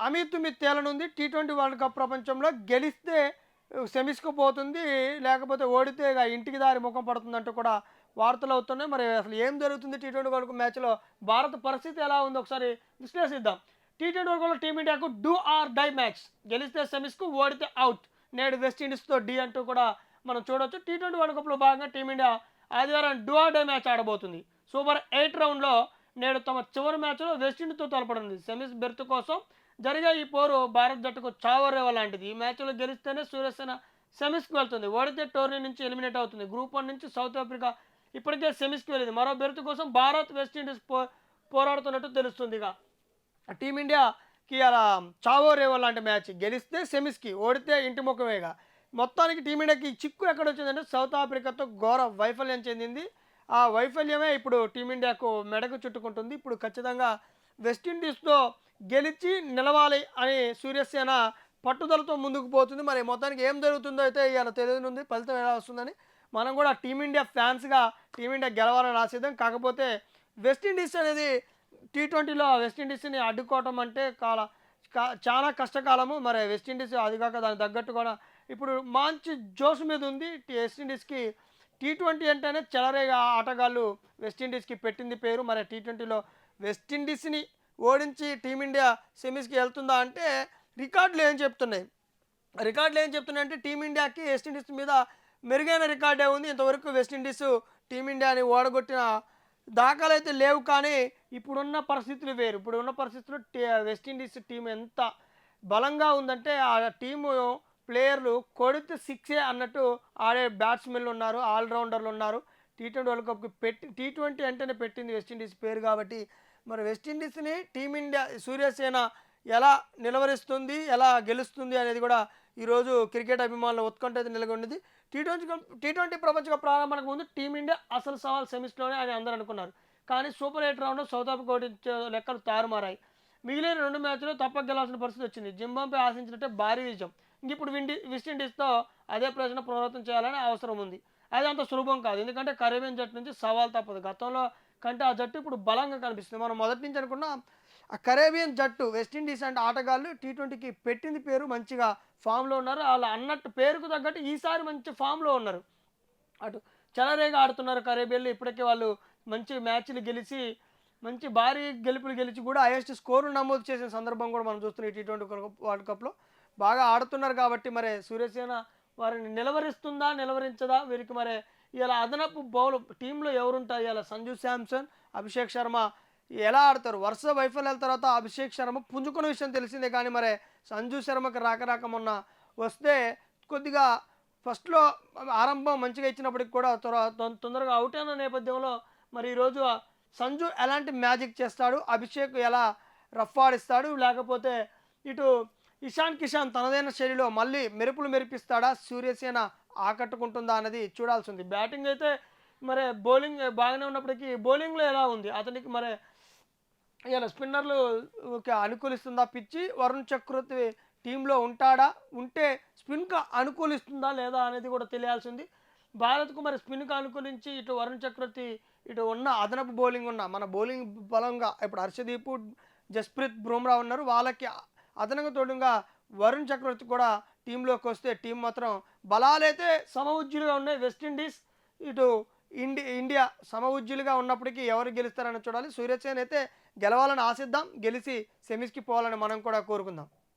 అమీతుమి తేలనుంది. T20 world cup ప్రపంచంలో గెలిస్తే సెమీస్‌కి పోతుంది. లేకపోతే ఓడితే ఇగ ఇంటికి దారి ముఖం పడుతుందంటూ కూడా వార్తలవుతున్నాయి. మరి అసలు ఏం జరుగుతుంది టీ20 వరల్డ్ కప్ మ్యాచ్‌లో? భారత పరిస్థితి ఎలా ఉందో ఒకసారి విశ్లేషిద్దాం. టీ20 వరల్డ్ కప్‌లో టీమిండియాకు డూ ఆర్ డై మ్యాచ్. గెలిస్తే సెమీస్‌కు, ఓడితే ఔట్. నేడు వెస్టిండీస్‌తో ఢీ అంటూ కూడా మనం చూడొచ్చు. టీ20 వరల్డ్ కప్‌లో భాగంగా టీమిండియా ఆదివారం డూ ఆర్ డై మ్యాచ్ ఆడబోతుంది. సూపర్ 8 రౌండ్‌లో నేడు తమ చివరి మ్యాచ్‌లో వెస్టిండీస్‌తో తలపడనుంది. సెమీస్ బెర్త్ కోసం జరిగే ఈ పోరు భారత్ జట్టుకు చావరేవ లాంటిది. ఈ మ్యాచ్లో గెలిస్తేనే సూర్యసేన సెమీస్కి వెళ్తుంది. ఓడితే టోర్నీ నుంచి ఎలిమినేట్ అవుతుంది. గ్రూప్ 1 నుంచి సౌత్ ఆఫ్రికా ఇప్పటికే సెమీస్కి వెళ్ళింది. మరో బెర్త్ కోసం భారత్, వెస్టిండీస్ పోరాడుతున్నట్టు తెలుస్తుంది. ఇక టీమిండియాకి అలా చావో రేవో లాంటి మ్యాచ్. గెలిస్తే సెమీస్కి, ఓడితే ఇంటి ముఖమేగా. మొత్తానికి టీమిండియాకి చిక్కు ఎక్కడొచ్చిందంటే సౌత్ ఆఫ్రికాతో ఘోర వైఫల్యం చెందింది. ఆ వైఫల్యమే ఇప్పుడు టీమిండియాకు మెడకు చుట్టుకుంటుంది. ఇప్పుడు ఖచ్చితంగా వెస్టిండీస్తో గెలిచి నిలవాలి అని సూర్యసేన పట్టుదలతో ముందుకు పోతుంది. మరి మొత్తానికి ఏం జరుగుతుందో అయితే ఇవాళ తెలియనుంది. ఫలితం ఎలా వస్తుందని మనం కూడా టీమిండియా ఫ్యాన్స్గా టీమిండియా గెలవాలని ఆశిద్దాం. కాకపోతే వెస్టిండీస్ అనేది టీ20లో వెస్టిండీస్ని అడ్డుకోవటం అంటే చాలా కష్టకాలము. మరి వెస్టిండీస్ అది కాక దానికి తగ్గట్టు కూడా ఇప్పుడు మంచి జోష్ మీద ఉంది వెస్టిండీస్కి. టీ20 అంటేనే చెలరేగా ఆటగాళ్ళు వెస్టిండీస్కి పెట్టింది పేరు. మరి టీ20లో వెస్టిండీస్ని ఓడించి టీమిండియా సెమీస్కి వెళ్తుందా అంటే రికార్డులు ఏం చెప్తున్నాయి? రికార్డులు ఏం చెప్తున్నాయంటే టీమిండియాకి వెస్టిండీస్ మీద మెరుగైన రికార్డే ఉంది. ఇంతవరకు వెస్టిండీస్ టీమిండియాని ఓడగొట్టిన దాఖలు అయితే లేవు. కానీ ఇప్పుడున్న పరిస్థితులు వేరు. ఇప్పుడున్న పరిస్థితుల్లో వెస్టిండీస్ టీం ఎంత బలంగా ఉందంటే ఆ టీము ప్లేయర్లు కొడితే సిక్సే అన్నట్టు ఆడే బ్యాట్స్మెన్లు ఉన్నారు, ఆల్రౌండర్లు ఉన్నారు. టీ20 వరల్డ్ కప్కి టీ20 అంటేనే పెట్టింది వెస్టిండీస్ పేరు కాబట్టి మరి వెస్టిండీస్ని టీమిండియా సూర్యసేన ఎలా నిలవరిస్తుంది, ఎలా గెలుస్తుంది అనేది కూడా ఈరోజు క్రికెట్ అభిమానుల ఉత్కంఠ అయితే నెలకొంది. టీ20 ప్రపంచ కప్ ప్రారంభానికి ముందు టీమిండియా అసలు సవాల్ సెమీస్లోనే అని అందరూ అనుకున్నారు. కానీ సూపర్ 8 రౌండ్లో సౌత్ ఆఫ్రికా ఓడించే లెక్కలు తారుమారాయి. మిగిలిన 2 మ్యాచ్లు తప్పక గెలవాల్సిన పరిస్థితి వచ్చింది. జింబాబ్వే ఆశించినట్టే భారీ విజయం. ఇంక ఇప్పుడు వెస్టిండీస్తో అదే ప్రశ్న పునరావృతం చేయాలని అవసరం ఉంది. అది అంత సులభం కాదు. ఎందుకంటే కరేబియన్ జట్టు నుంచి సవాల్ తప్పదు. గతంలో కంటే ఆ జట్టు ఇప్పుడు బలంగా కనిపిస్తుంది. మనం మొదటి నుంచి అనుకున్న ఆ కరేబియన్ జట్టు వెస్టిండీస్ అంటే ఆటగాళ్ళు టీ20కి పెట్టింది పేరు. మంచిగా ఫామ్లో ఉన్నారు. వాళ్ళు అన్నట్టు పేరుకు తగ్గట్టు ఈసారి మంచి ఫామ్లో ఉన్నారు. అటు చెలరేగా ఆడుతున్నారు కరేబియన్లు. ఇప్పటికే వాళ్ళు మంచి మ్యాచ్లు గెలిచి మంచి భారీ గెలుపులు గెలిచి కూడా హైయెస్ట్ స్కోరు నమోదు చేసిన సందర్భం కూడా మనం చూస్తున్నాం. ఈ టీ20 వరల్డ్ కప్లో బాగా ఆడుతున్నారు కాబట్టి మరి సూర్యసేన వారిని నిలవరిస్తుందా, నిలవరించదా? వీరికి మరి ఇలా అదనపు బౌలర్ టీంలో ఎవరుంటారు? ఇలా సంజు శాంసన్, అభిషేక్ శర్మ ఎలా ఆడతారు? వరుస వైఫల్యాల తర్వాత అభిషేక్ శర్మ పుంజుకున్న విషయం తెలిసిందే. కానీ మరి సంజు శర్మకి రాక మొన్న వస్తే కొద్దిగా ఫస్ట్లో ఆరంభం మంచిగా ఇచ్చినప్పటికి కూడా తొందరగా అవుట్ అయిన నేపథ్యంలో మరి ఈరోజు సంజు ఎలాంటి మ్యాజిక్ చేస్తాడు, అభిషేక్ ఎలా రఫ్ ఆడిస్తాడు, లేకపోతే ఇటు ఇషాన్ కిషాన్ తనదైన శైలిలో మళ్ళీ మెరుపులు మెరిపిస్తాడా, సూర్యసేన ఆకట్టుకుంటుందా అన్నది చూడాల్సి ఉంది. బ్యాటింగ్ అయితే మరి బౌలింగ్ బాగానే ఉన్నప్పటికీ బౌలింగ్లో ఎలా ఉంది అతనికి? మరి ఇలా స్పిన్నర్లు అనుకూలిస్తుందా పిచ్చి? వరుణ్ చక్రవర్తి టీంలో ఉంటాడా? ఉంటే స్పిన్కు అనుకూలిస్తుందా లేదా అనేది కూడా తెలియాల్సింది. భారత్కు మరి స్పిన్కు అనుకూలించి ఇటు వరుణ్ చక్రవర్తి, ఇటు ఉన్న అదనపు బౌలింగ్ ఉన్న మన బౌలింగ్ బలంగా ఇప్పుడు హర్షదీప్, జస్ప్రీత్ బుమ్రా ఉన్నారు. వాళ్ళకి అదనంగా తోడుగా వరుణ్ చక్రవర్తి కూడా టీంలోకి వస్తే టీం మాత్రం బలాలైతే సమఉజ్జులుగా ఉన్నాయి. వెస్టిండీస్ ఇటు ఇండియా సమఉజ్జులుగా ఉన్నప్పటికీ ఎవరు గెలుస్తారని చూడాలి. సూర్యసేన అయితే గెలవాలని ఆశిద్దాం. గెలిచి సెమీస్కి పోవాలని మనం కూడా కోరుకుందాం.